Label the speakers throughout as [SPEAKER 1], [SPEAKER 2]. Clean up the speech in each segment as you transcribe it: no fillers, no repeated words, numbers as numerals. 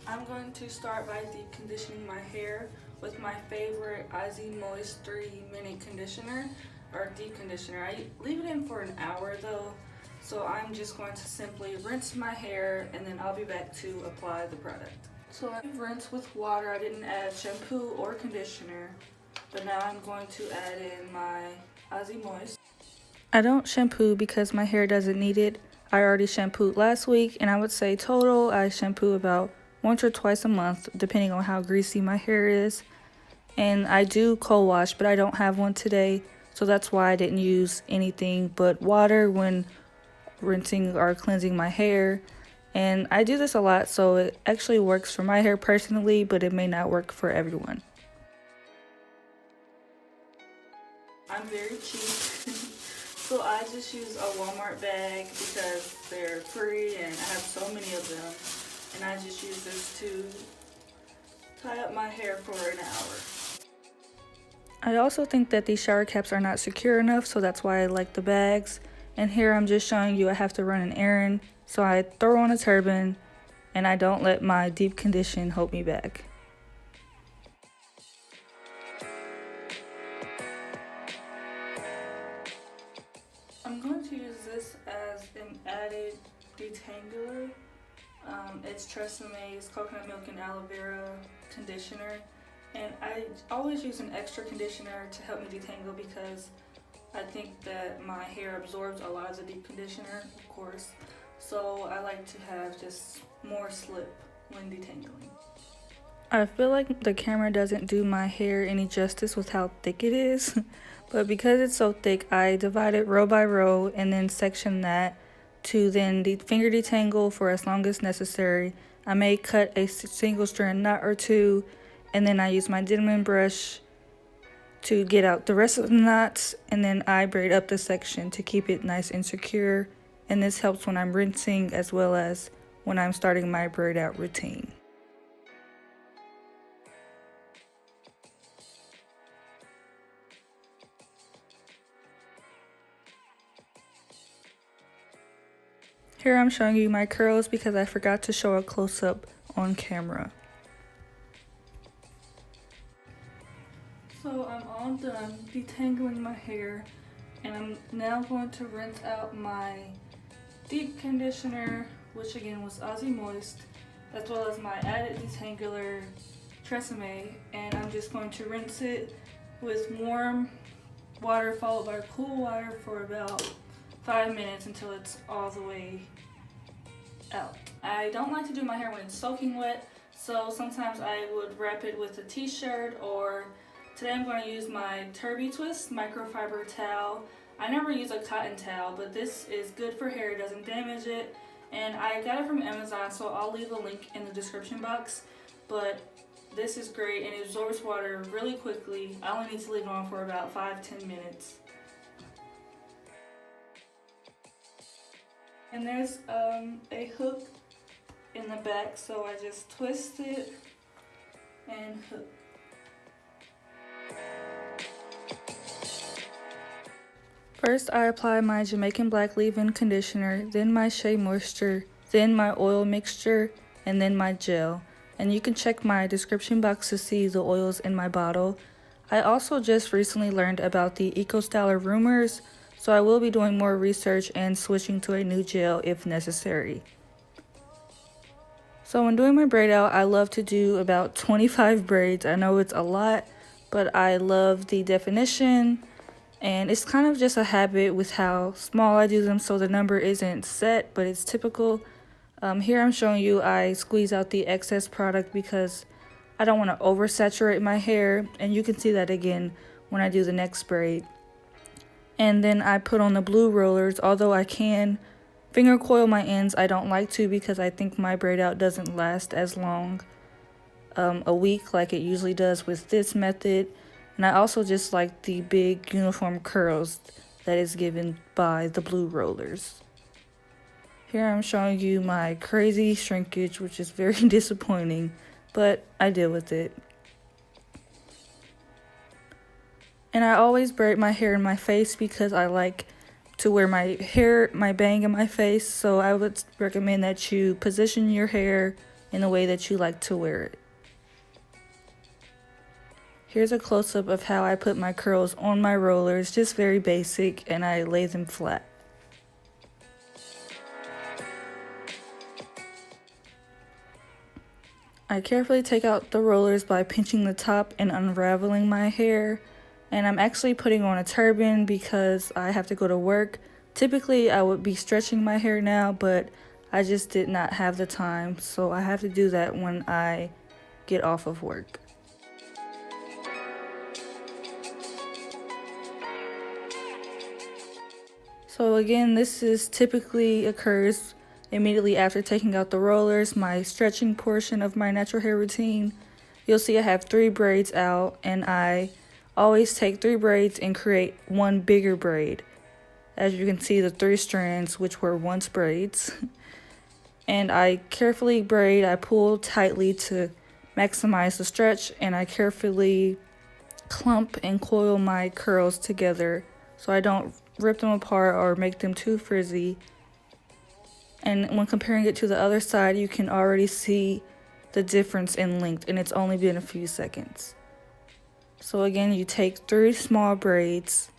[SPEAKER 1] I'm going to start by deep conditioning my hair with my favorite Aussie Moist 3-minute conditioner or deep conditioner. I leave it in for an hour though, so I'm just going to simply rinse my hair and then I'll be back to apply the product. So I've rinsed with water. I didn't add shampoo or conditioner, but now I'm going to add in my Aussie Moist. I don't shampoo because my hair doesn't need it. I already shampooed last week, and I would say total I shampoo about once or twice a month depending on how greasy my hair is. And I do cold wash, but I don't have one today, so that's why I didn't use anything but water when rinsing or cleansing my hair. And I do this a lot, so it actually works for my hair personally, but it may not work for everyone. I'm very cheap. So I just use a Walmart bag because they're free and I have so many of them. And I just use this to tie up my hair for an hour. I also think that these shower caps are not secure enough, so that's why I like the bags. And here I'm just showing you I have to run an errand. So I throw on a turban and I don't let my deep condition hold me back. I'm going to use this as an added detangler. It's Treseme's coconut milk and aloe vera conditioner, and I always use an extra conditioner to help me detangle because I think that my hair absorbs a lot of the deep conditioner, of course, so I like to have just more slip when detangling. I feel like the camera doesn't do my hair any justice with how thick it is. But because it's so thick, I divide it row by row and then section that to then finger detangle for as long as necessary. I may cut a single strand knot or two, and then I use my Denman brush to get out the rest of the knots, and then I braid up the section to keep it nice and secure. And this helps when I'm rinsing as well as when I'm starting my braid out routine. Here I'm showing you my curls because I forgot to show a close-up on camera. So I'm all done detangling my hair, and I'm now going to rinse out my deep conditioner, which again was Aussie Moist, as well as my added detangler Tresemme, and I'm just going to rinse it with warm water followed by cool water for about 5 minutes until it's all the way out. I don't like to do my hair when it's soaking wet, so sometimes I would wrap it with a t-shirt, or today I'm going to use my Turby Twist microfiber towel. I never use a cotton towel, but this is good for hair, it doesn't damage it, and I got it from Amazon, so I'll leave a link in the description box. But this is great and it absorbs water really quickly. I only need to leave it on for about 5-10 minutes. And there's a hook in the back, so I just twist it and hook. First I apply my Jamaican Black leave-in conditioner, then my Shea Moisture, then my oil mixture, and then my gel. And you can check my description box to see the oils in my bottle. I also just recently learned about the EcoStyler rumors, so I will be doing more research and switching to a new gel if necessary. So when doing my braid out, I love to do about 25 braids. I know it's a lot, but I love the definition, and it's kind of just a habit with how small I do them, so the number isn't set, but it's typical. Here I'm showing you I squeeze out the excess product because I don't want to oversaturate my hair, and you can see that again when I do the next braid. And then I put on the blue rollers, although I can finger coil my ends. I don't like to because I think my braid out doesn't last as long, a week like it usually does with this method. And I also just like the big uniform curls that is given by the blue rollers. Here I'm showing you my crazy shrinkage, which is very disappointing, but I deal with it. And I always braid my hair in my face because I like to wear my bang in my face, so I would recommend that you position your hair in the way that you like to wear it. Here's a close-up of how I put my curls on my rollers, just very basic, and I lay them flat. I carefully take out the rollers by pinching the top and unraveling my hair. And I'm actually putting on a turban because I have to go to work. Typically, I would be stretching my hair now, but I just did not have the time, so I have to do that when I get off of work. So again, this typically occurs immediately after taking out the rollers, my stretching portion of my natural hair routine. You'll see I have 3 braids out, and I always take 3 braids and create one bigger braid. As you can see, the 3 strands, which were once braids. And I carefully braid, I pull tightly to maximize the stretch, and I carefully clump and coil my curls together so I don't rip them apart or make them too frizzy. And when comparing it to the other side, you can already see the difference in length, and it's only been a few seconds. So again, you take 3 small braids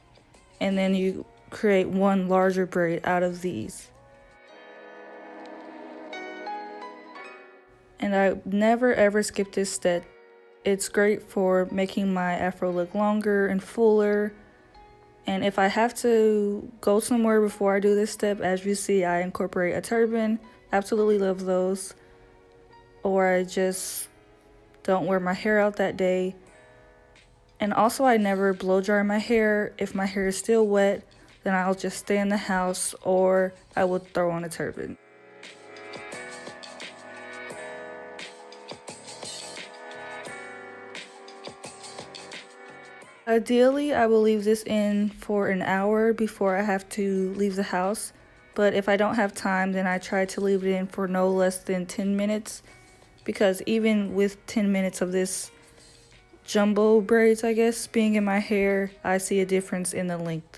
[SPEAKER 1] and then you create one larger braid out of these. And I never ever skip this step. It's great for making my afro look longer and fuller. And if I have to go somewhere before I do this step, as you see, I incorporate a turban. Absolutely love those. Or I just don't wear my hair out that day. And also, I never blow dry my hair. If my hair is still wet, then I'll just stay in the house, or I will throw on a turban. Ideally, I will leave this in for an hour before I have to leave the house. But if I don't have time, then I try to leave it in for no less than 10 minutes. Because even with 10 minutes of this jumbo braids, I guess, being in my hair, I see a difference in the length.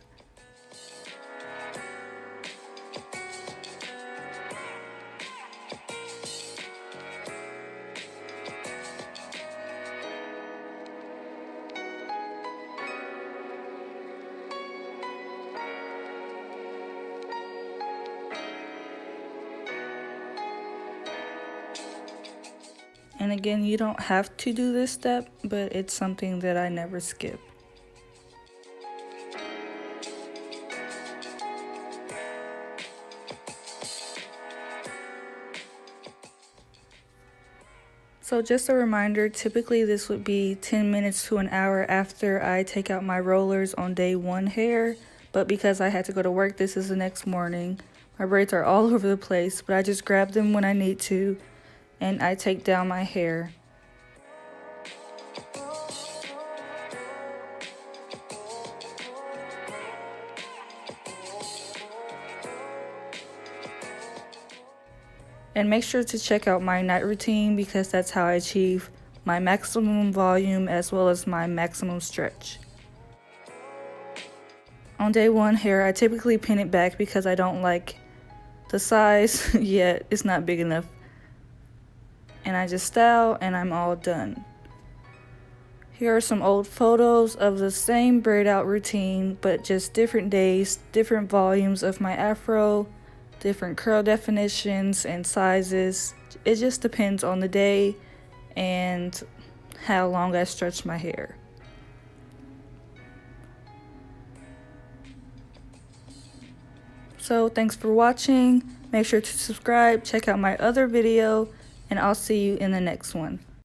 [SPEAKER 1] And again, you don't have to do this step, but it's something that I never skip. So just a reminder, typically this would be 10 minutes to an hour after I take out my rollers on day 1 hair, but because I had to go to work, this is the next morning. My braids are all over the place, but I just grab them when I need to, and I take down my hair. And make sure to check out my night routine because that's how I achieve my maximum volume as well as my maximum stretch. On day 1 hair, I typically pin it back because I don't like the size yet. It's not big enough. And I just style and I'm all done. Here are some old photos of the same braid out routine, but just different days, different volumes of my afro, different curl definitions and sizes. It just depends on the day and how long I stretch my hair. So thanks for watching. Make sure to subscribe, check out my other video, and I'll see you in the next one.